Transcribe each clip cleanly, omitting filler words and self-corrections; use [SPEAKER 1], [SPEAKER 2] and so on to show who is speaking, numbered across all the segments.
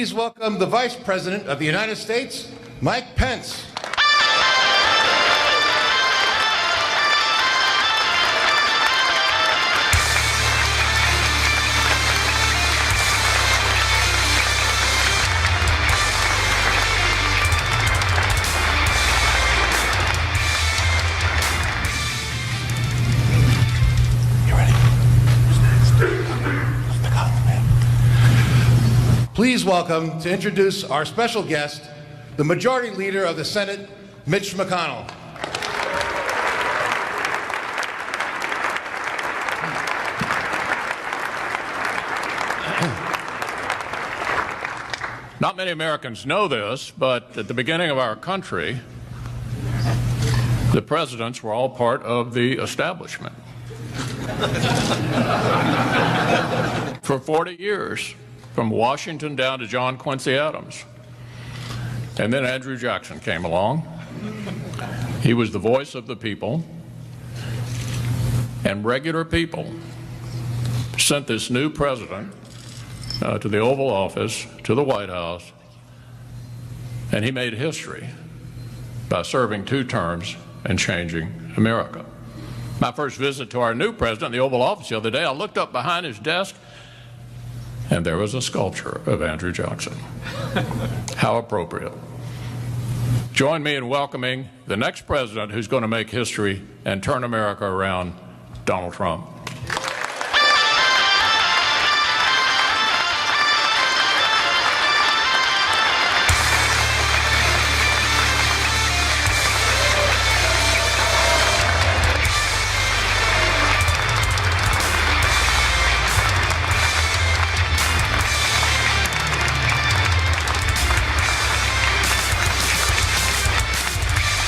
[SPEAKER 1] Please welcome the Vice President of the United States, Mike Pence. Please welcome, to introduce our special guest, the Majority Leader of the Senate, Mitch McConnell.
[SPEAKER 2] Not many Americans know this, but at the beginning of our country, the presidents were all part of the establishment. For 40 years. From Washington down to John Quincy Adams. And then Andrew Jackson came along. He was the voice of the people. And regular people sent this new president to the Oval Office, to the White House, and he made history by serving 2 terms and changing America. My first visit to our new president in the Oval Office the other day, I looked up behind his desk, and there was a sculpture of Andrew Jackson. How appropriate. Join me in welcoming the next president who's going to make history and turn America around, Donald Trump.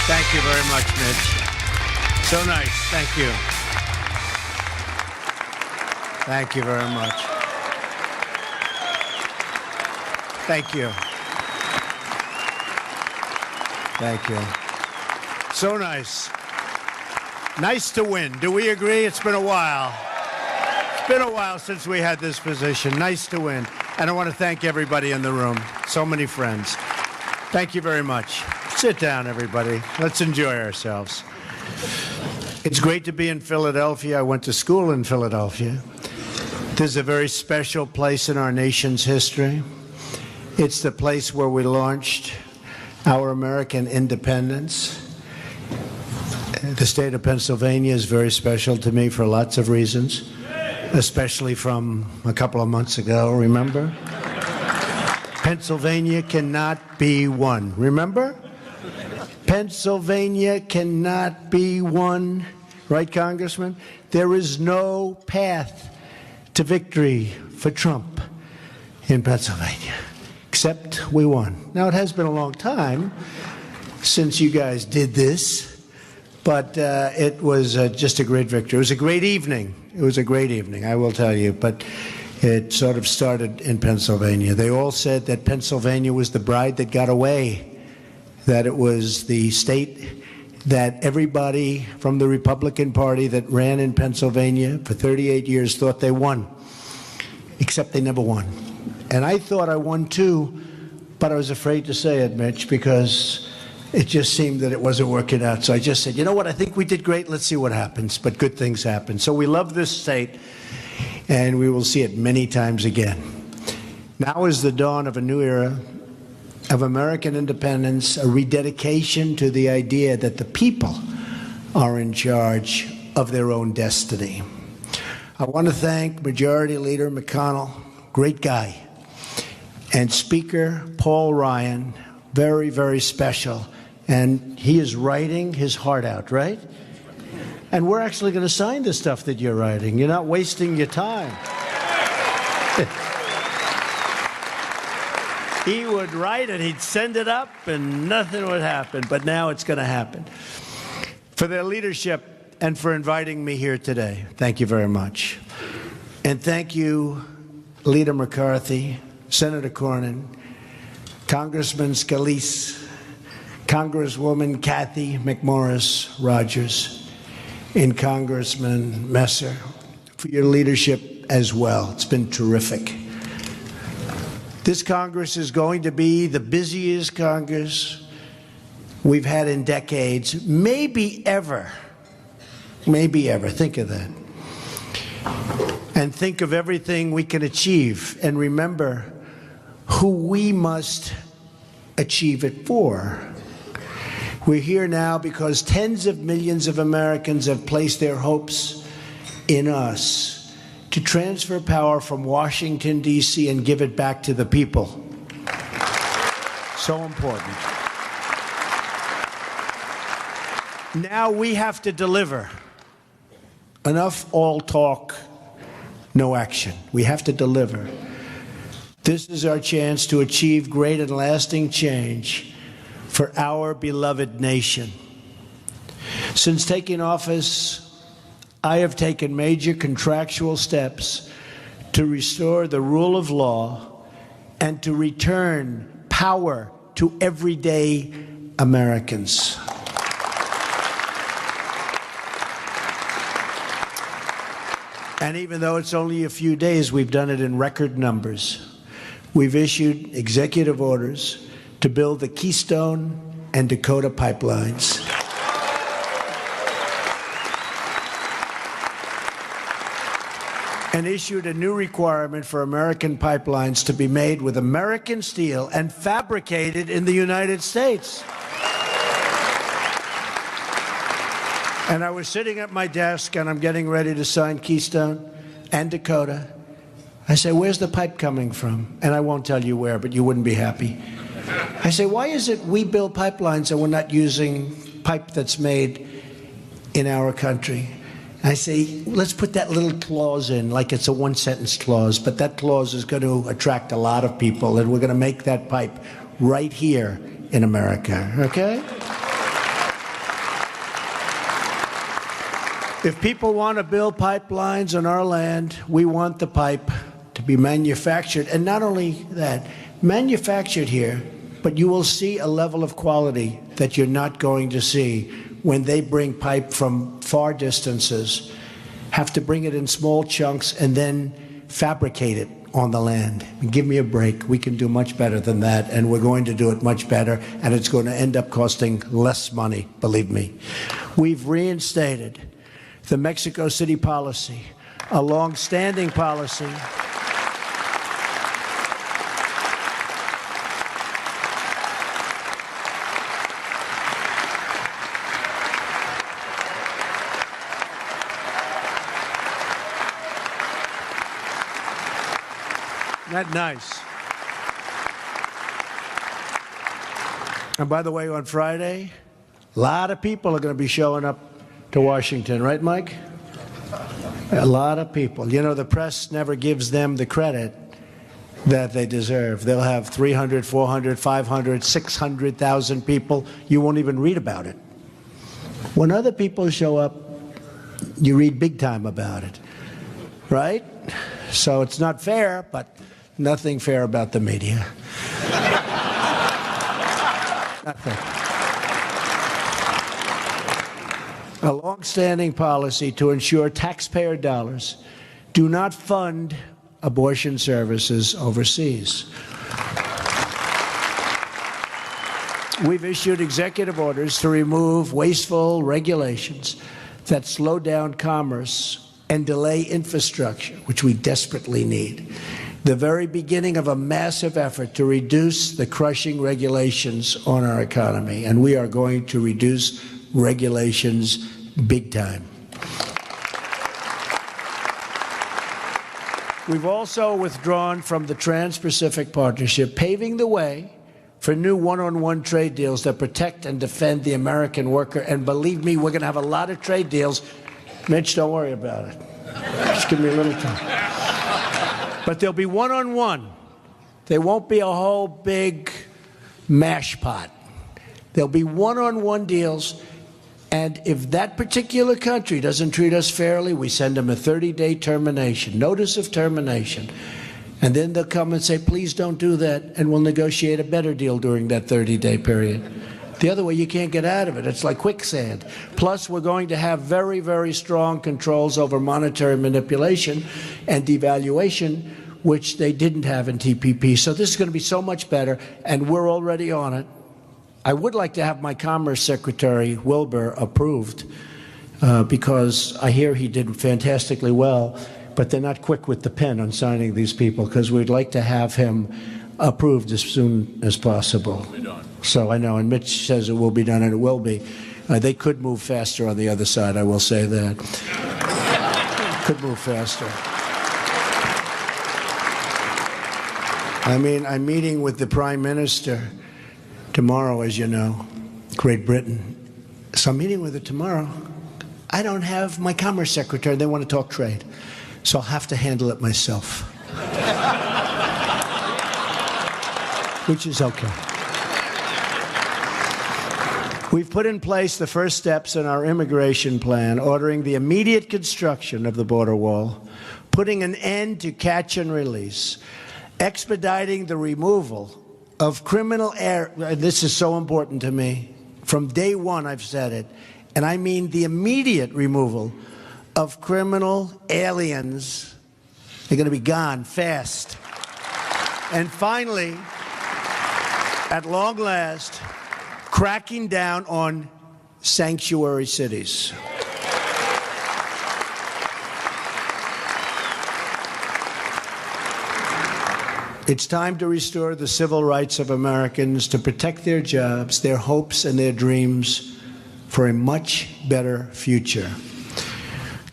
[SPEAKER 3] Thank you very much, Mitch. So nice. Thank you. Thank you very much. Thank you. Thank you. So nice. Nice to win. Do we agree? It's been a while. It's been a while since we had this position. Nice to win. And I want to thank everybody in the room. So many friends. Thank you very much. Sit down, everybody. Let's enjoy ourselves. It's great to be in Philadelphia. I went to school in Philadelphia. This is a very special place in our nation's history. It's the place where we launched our American independence. The state of Pennsylvania is very special to me for lots of reasons, especially from a couple of months ago, remember? Pennsylvania cannot be won. Remember? Pennsylvania cannot be won. Right, Congressman? There is no path to victory for Trump in Pennsylvania, except we won. Now, it has been a long time since you guys did this, but it was just a great victory. It was a great evening. It was a great evening, I will tell you, but it sort of started in Pennsylvania. They all said that Pennsylvania was the bride that got away, that it was the state that everybody from the Republican Party that ran in Pennsylvania for 38 years thought they won, except they never won. And I thought I won too, but I was afraid to say it, Mitch, because it just seemed that it wasn't working out. So I just said, you know what, I think we did great, let's see what happens. But good things happen. So we love this state, and we will see it many times again. Now is the dawn of a new era of American independence, a rededication to the idea that the people are in charge of their own destiny. I want to thank Majority Leader McConnell, great guy, and Speaker Paul Ryan, very, very special. And he is writing his heart out, right? And we're actually going to sign the stuff that you're writing. You're not wasting your time. He would write it, he'd send it up, and nothing would happen. But now it's going to happen. For their leadership and for inviting me here today, thank you very much. And thank you, Leader McCarthy, Senator Cornyn, Congressman Scalise, Congresswoman Kathy McMorris Rogers, and Congressman Messer for your leadership as well. It's been terrific. This Congress is going to be the busiest Congress we've had in decades, maybe ever. Maybe ever. Think of that. And think of everything we can achieve. And remember who we must achieve it for. We're here now because tens of millions of Americans have placed their hopes in us to transfer power from Washington, D.C. and give it back to the people. So important. Now we have to deliver. Enough all talk, no action. We have to deliver. This is our chance to achieve great and lasting change for our beloved nation. Since taking office, I have taken major contractual steps to restore the rule of law and to return power to everyday Americans. And even though it's only a few days, we've done it in record numbers. We've issued executive orders to build the Keystone and Dakota pipelines. And issued a new requirement for American pipelines to be made with American steel and fabricated in the United States. And I was sitting at my desk, and I'm getting ready to sign Keystone and Dakota. I say, where's the pipe coming from? And I won't tell you where, but you wouldn't be happy. I say, why is it we build pipelines and we're not using pipe that's made in our country? I say, let's put that little clause in, like it's a one-sentence clause, but that clause is going to attract a lot of people, and we're going to make that pipe right here in America, okay? If people want to build pipelines on our land, we want the pipe to be manufactured. And not only that, manufactured here, but you will see a level of quality that you're not going to see when they bring pipe from far distances, have to bring it in small chunks and then fabricate it on the land. Give me a break. We can do much better than that, and we're going to do it much better, and it's going to end up costing less money, believe me. We've reinstated the Mexico City policy, a long-standing policy. Isn't that nice? And by the way, on Friday, a lot of people are going to be showing up to Washington, right, Mike? A lot of people. You know, the press never gives them the credit that they deserve. They'll have 300, 400, 500, 600,000 people. You won't even read about it. When other people show up, you read big time about it, right? So it's not fair, but nothing fair about the media. Nothing. A long-standing policy to ensure taxpayer dollars do not fund abortion services overseas. We've issued executive orders to remove wasteful regulations that slow down commerce and delay infrastructure, which we desperately need. The very beginning of a massive effort to reduce the crushing regulations on our economy, and we are going to reduce regulations big time. We've also withdrawn from the Trans-Pacific Partnership, paving the way for new one-on-one trade deals that protect and defend the American worker. And believe me, we're going to have a lot of trade deals. Mitch, don't worry about it. Just give me a little time. But there'll be one-on-one. There won't be a whole big mash pot. There'll be one-on-one deals. And if that particular country doesn't treat us fairly, we send them a 30-day termination, notice of termination. And then they'll come and say, please don't do that, and we'll negotiate a better deal during that 30-day period. The other way, you can't get out of it. It's like quicksand. Plus, we're going to have very, very strong controls over monetary manipulation and devaluation, which they didn't have in TPP. So this is going to be so much better, and we're already on it. I would like to have my Commerce Secretary, Wilbur, approved, because I hear he did fantastically well, but they're not quick with the pen on signing these people, because we'd like to have him approved as soon as possible. So I know, and Mitch says it will be done, and it will be. They could move faster on the other side, I will say that. Could move faster. I mean, I'm meeting with the Prime Minister tomorrow, as you know, Great Britain. So I'm meeting with her tomorrow. I don't have my Commerce Secretary. They want to talk trade. So I'll have to handle it myself. Which is okay. We've put in place the first steps in our immigration plan, ordering the immediate construction of the border wall, putting an end to catch and release, expediting the removal of criminal this is so important to me. From day one, I've said it, and I mean the immediate removal of criminal aliens. They're going to be gone fast. And finally, at long last, cracking down on sanctuary cities. It's time to restore the civil rights of Americans, to protect their jobs, their hopes, and their dreams for a much better future.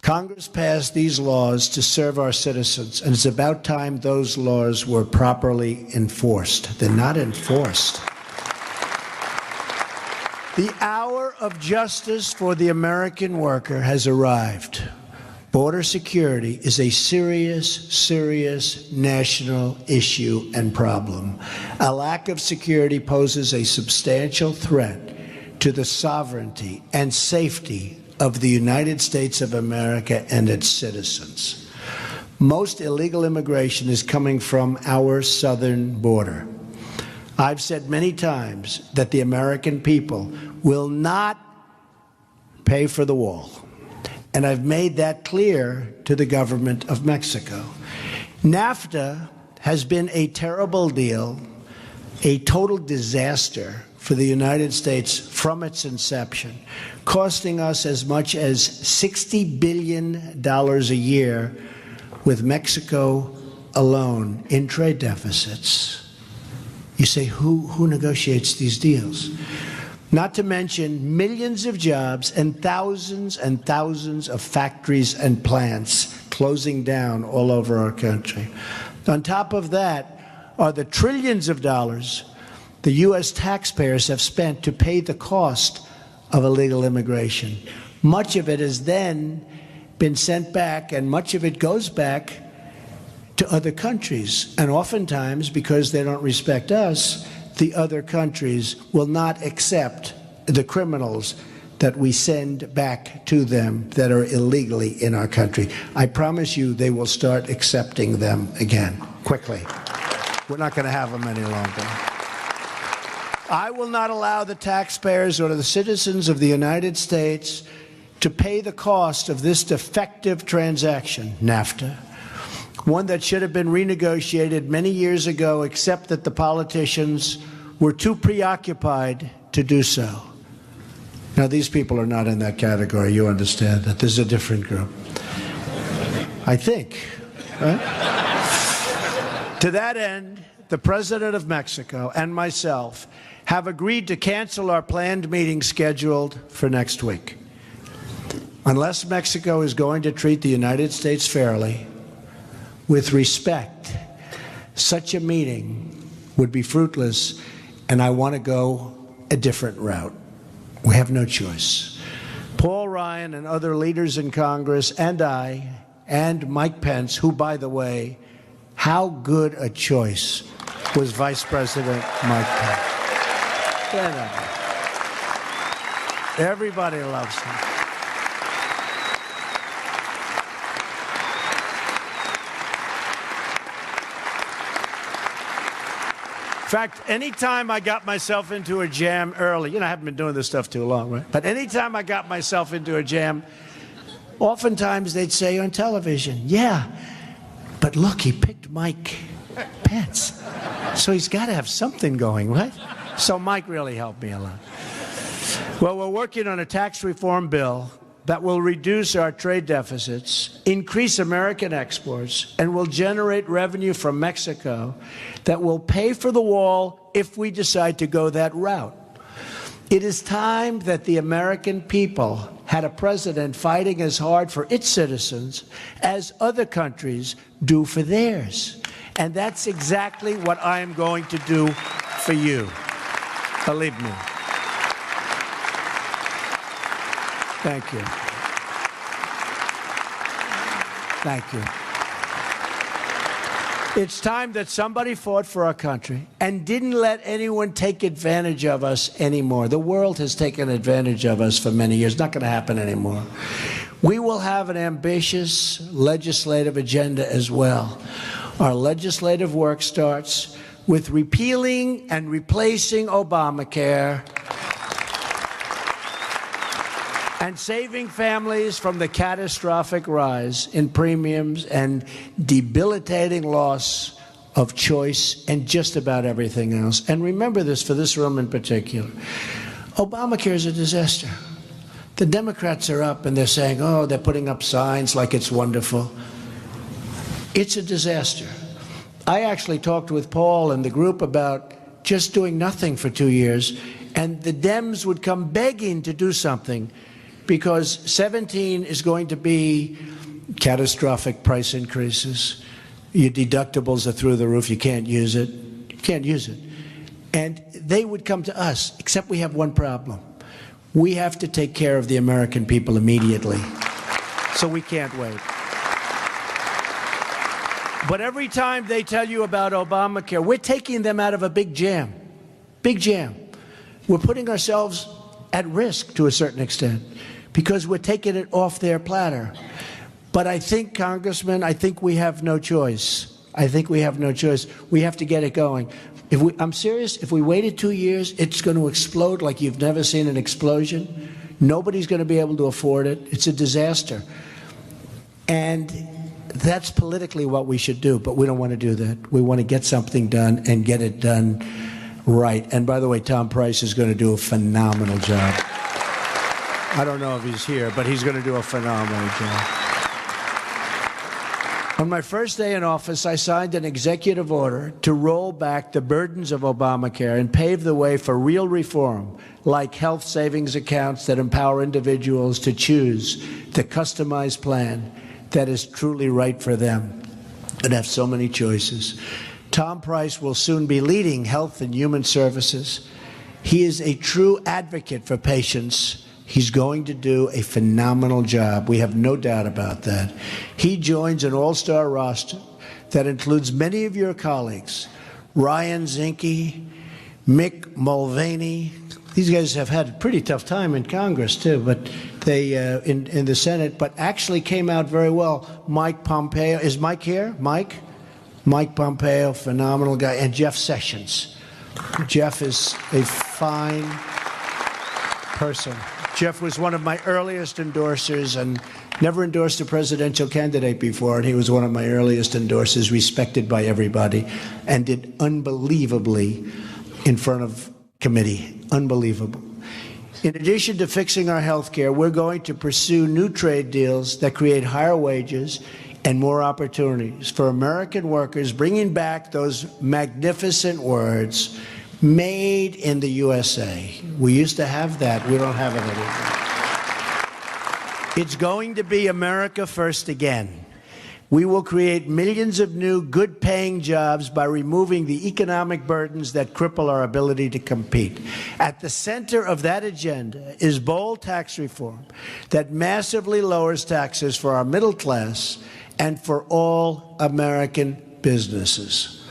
[SPEAKER 3] Congress passed these laws to serve our citizens, and it's about time those laws were properly enforced. They're not enforced. The hour of justice for the American worker has arrived. Border security is a serious, serious national issue and problem. A lack of security poses a substantial threat to the sovereignty and safety of the United States of America and its citizens. Most illegal immigration is coming from our southern border. I've said many times that the American people will not pay for the wall. And I've made that clear to the government of Mexico. NAFTA has been a terrible deal, a total disaster for the United States from its inception, costing us as much as $60 billion a year with Mexico alone in trade deficits. You say, who negotiates these deals? Not to mention millions of jobs and thousands of factories and plants closing down all over our country. On top of that are the trillions of dollars the U.S. taxpayers have spent to pay the cost of illegal immigration. Much of it has then been sent back, and much of it goes back to other countries. And oftentimes, because they don't respect us, the other countries will not accept the criminals that we send back to them that are illegally in our country. I promise you they will start accepting them again, quickly. We're not going to have them any longer. I will not allow the taxpayers or the citizens of the United States to pay the cost of this defective transaction, NAFTA, one that should have been renegotiated many years ago, except that the politicians were too preoccupied to do so. Now, these people are not in that category. You understand that. This is a different group. I think. Right? To that end, the President of Mexico and myself have agreed to cancel our planned meeting scheduled for next week. Unless Mexico is going to treat the United States fairly, with respect, such a meeting would be fruitless, and I want to go a different route. We have no choice. Paul Ryan and other leaders in Congress and I and Mike Pence, who, by the way, how good a choice was Vice President Mike Pence. Everybody loves him. In fact, anytime I got myself into a jam early, I haven't been doing this stuff too long, right? But anytime I got myself into a jam, oftentimes they'd say on television, yeah, but look, he picked named Mike Pence. So he's got to have something going, right? So Mike really helped me a lot. Well, we're working on a tax reform bill that will reduce our trade deficits, increase American exports, and will generate revenue from Mexico that will pay for the wall if we decide to go that route. It is time that the American people had a president fighting as hard for its citizens as other countries do for theirs. And that's exactly what I am going to do for you. Believe me. Thank you. Thank you. It's time that somebody fought for our country and didn't let anyone take advantage of us anymore. The world has taken advantage of us for many years. Not going to happen anymore. We will have an ambitious legislative agenda as well. Our legislative work starts with repealing and replacing Obamacare and saving families from the catastrophic rise in premiums and debilitating loss of choice and just about everything else. And remember this for this room in particular. Obamacare is a disaster. The Democrats are up and they're saying, oh, they're putting up signs like it's wonderful. It's a disaster. I actually talked with Paul and the group about just doing nothing for 2 years, and the Dems would come begging to do something, because 17 is going to be catastrophic price increases. Your deductibles are through the roof. You can't use it. You can't use it. And they would come to us, except we have one problem. We have to take care of the American people immediately. So we can't wait. But every time they tell you about Obamacare, we're taking them out of a big jam. Big jam. We're putting ourselves at risk to a certain extent, because we're taking it off their platter. But I think, Congressman, I think we have no choice. I think we have no choice. We have to get it going. I'm serious. If we waited 2 years, it's going to explode like you've never seen an explosion. Nobody's going to be able to afford it. It's a disaster. And that's politically what we should do, but we don't want to do that. We want to get something done and get it done right. And by the way, Tom Price is going to do a phenomenal job. I don't know if he's here, but he's going to do a phenomenal job. On my first day in office, I signed an executive order to roll back the burdens of Obamacare and pave the way for real reform, like health savings accounts that empower individuals to choose the customized plan that is truly right for them and have so many choices. Tom Price will soon be leading Health and Human Services. He is a true advocate for patients. He's going to do a phenomenal job. We have no doubt about that. He joins an all-star roster that includes many of your colleagues, Ryan Zinke, Mick Mulvaney. These guys have had a pretty tough time in Congress, too, but they in the Senate, but actually came out very well. Mike Pompeo. Is Mike here? Mike? Mike Pompeo, phenomenal guy. And Jeff Sessions. Jeff is a fine person. Jeff was one of my earliest endorsers and never endorsed a presidential candidate before, and he was one of my earliest endorsers, respected by everybody, and did unbelievably in front of committee. Unbelievable. In addition to fixing our health care, we're going to pursue new trade deals that create higher wages and more opportunities for American workers, bringing back those magnificent words, made in the USA. We used to have that. We don't have it anymore. It's going to be America first again. We will create millions of new, good-paying jobs by removing the economic burdens that cripple our ability to compete. At the center of that agenda is bold tax reform that massively lowers taxes for our middle class and for all American businesses.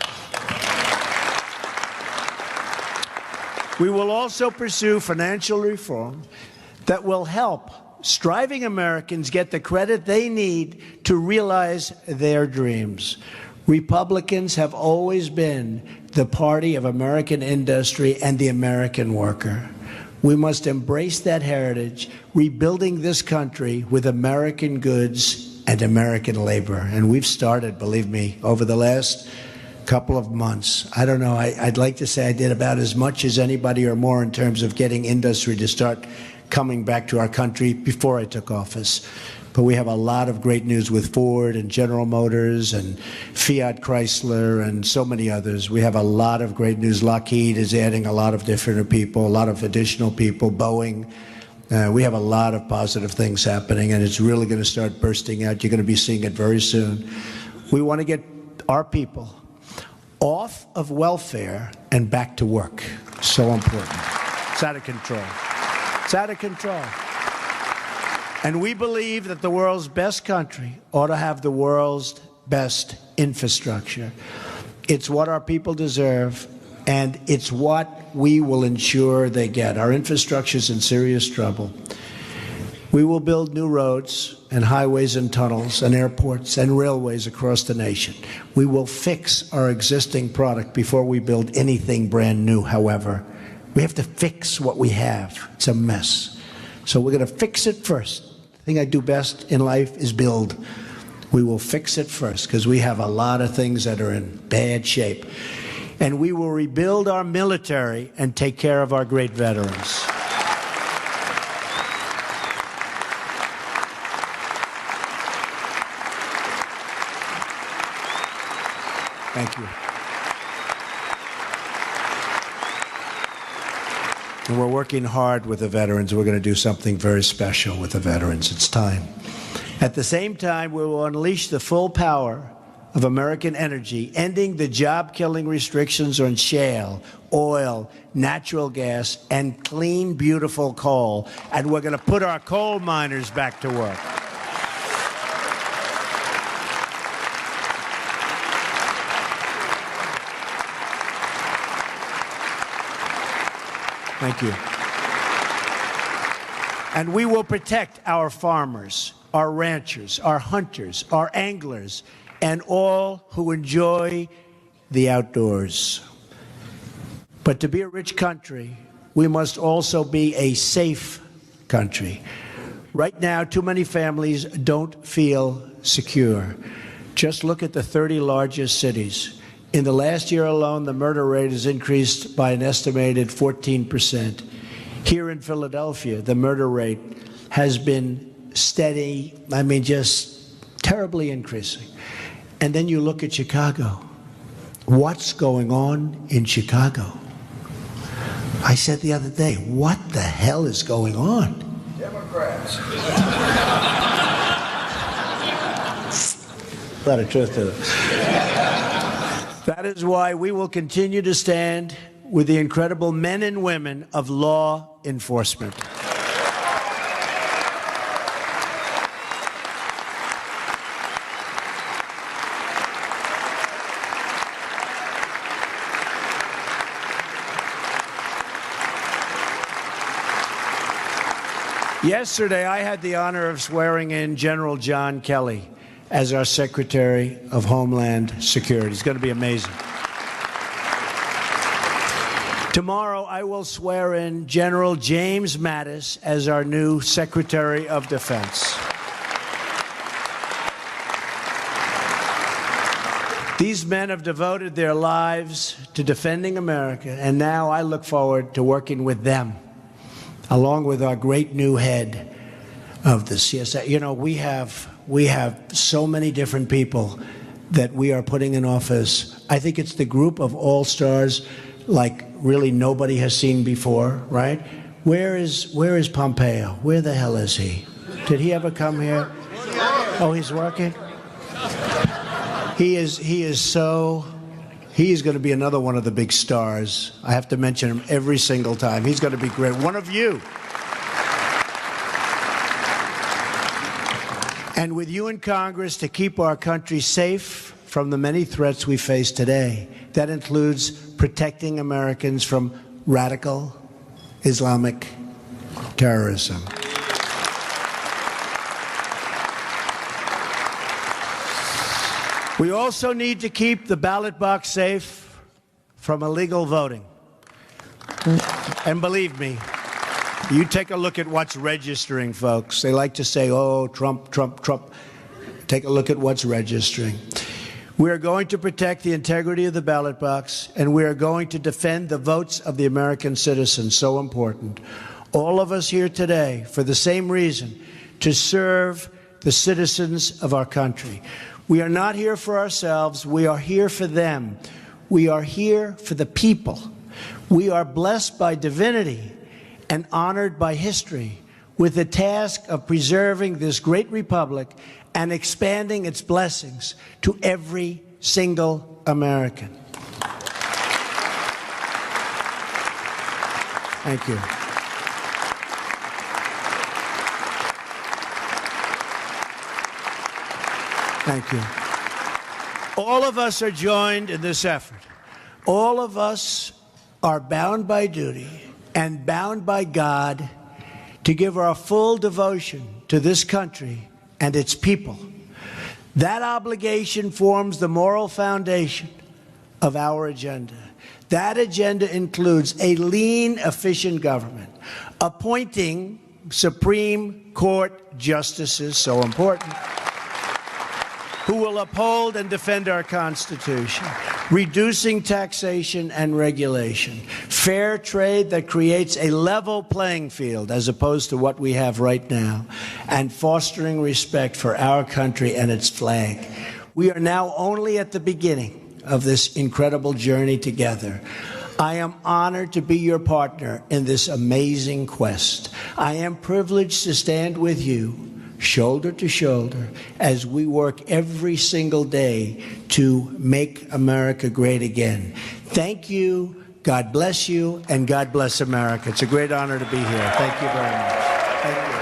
[SPEAKER 3] We will also pursue financial reform that will help striving Americans get the credit they need to realize their dreams. Republicans have always been the party of American industry and the American worker. We must embrace that heritage, rebuilding this country with American goods and American labor. And we've started, believe me, over the last couple of months. I don't know, I'd like to say I did about as much as anybody or more in terms of getting industry to start coming back to our country before I took office. But we have a lot of great news with Ford and General Motors and Fiat Chrysler and so many others. We have a lot of great news. Lockheed is adding a lot of different people, a lot of additional people, Boeing. We have a lot of positive things happening, and it's really going to start bursting out. You're going to be seeing it very soon. We want to get our people off of welfare and back to work. So important. It's out of control. It's out of control. And we believe that the world's best country ought to have the world's best infrastructure. It's what our people deserve, and it's what we will ensure they get. Our infrastructure is in serious trouble. We will build new roads and highways and tunnels and airports and railways across the nation. We will fix our existing product before we build anything brand new, however. We have to fix what we have. It's a mess. So we're going to fix it first. The thing I do best in life is build. We will fix it first because we have a lot of things that are in bad shape. And we will rebuild our military and take care of our great veterans. Thank you. And we're working hard with the veterans. We're going to do something very special with the veterans. It's time. At the same time, we will unleash the full power of American energy, ending the job-killing restrictions on shale, oil, natural gas, and clean, beautiful coal. And we're going to put our coal miners back to work. Thank you. And we will protect our farmers, our ranchers, our hunters, our anglers, and all who enjoy the outdoors. But to be a rich country, we must also be a safe country. Right now, too many families don't feel secure. Just look at the 30 largest cities. In the last year alone, the murder rate has increased by an estimated 14%. Here in Philadelphia, the murder rate has been steady, just terribly increasing. And then you look at Chicago. What's going on in Chicago? I said the other day, what the hell is going on?
[SPEAKER 4] Democrats.
[SPEAKER 3] A lot of truth to it. That is why we will continue to stand with the incredible men and women of law enforcement. Yesterday, I had the honor of swearing in General John Kelly as our Secretary of Homeland Security. It's going to be amazing. Tomorrow, I will swear in General James Mattis as our new Secretary of Defense. These men have devoted their lives to defending America, and now I look forward to working with them, along with our great new head of the CSA. You know, we have so many different people that we are putting in office. I think it's the group of all-stars like really nobody has seen before, right? Where is Pompeo? Where the hell is he? Did he ever come here? Oh, he's working? He is going to be another one of the big stars. I have to mention him every single time. He's going to be great. One of you. And with you in Congress to keep our country safe from the many threats we face today. That includes protecting Americans from radical Islamic terrorism. We also need to keep the ballot box safe from illegal voting. And believe me, you take a look at what's registering, folks. They like to say, oh, Trump, Trump, Trump. Take a look at what's registering. We are going to protect the integrity of the ballot box, and we are going to defend the votes of the American citizens, so important. All of us here today, for the same reason, to serve the citizens of our country. We are not here for ourselves. We are here for them. We are here for the people. We are blessed by divinity and honored by history with the task of preserving this great republic and expanding its blessings to every single American. Thank you. Thank you. All of us are joined in this effort. All of us are bound by duty and bound by God to give our full devotion to this country and its people. That obligation forms the moral foundation of our agenda. That agenda includes a lean, efficient government, appointing Supreme Court justices, so important, who will uphold and defend our Constitution, reducing taxation and regulation, fair trade that creates a level playing field as opposed to what we have right now, and fostering respect for our country and its flag. We are now only at the beginning of this incredible journey together. I am honored to be your partner in this amazing quest. I am privileged to stand with you shoulder to shoulder as we work every single day to make America great again. Thank you, God bless you, and God bless America. It's a great honor to be here. Thank you very much. Thank you.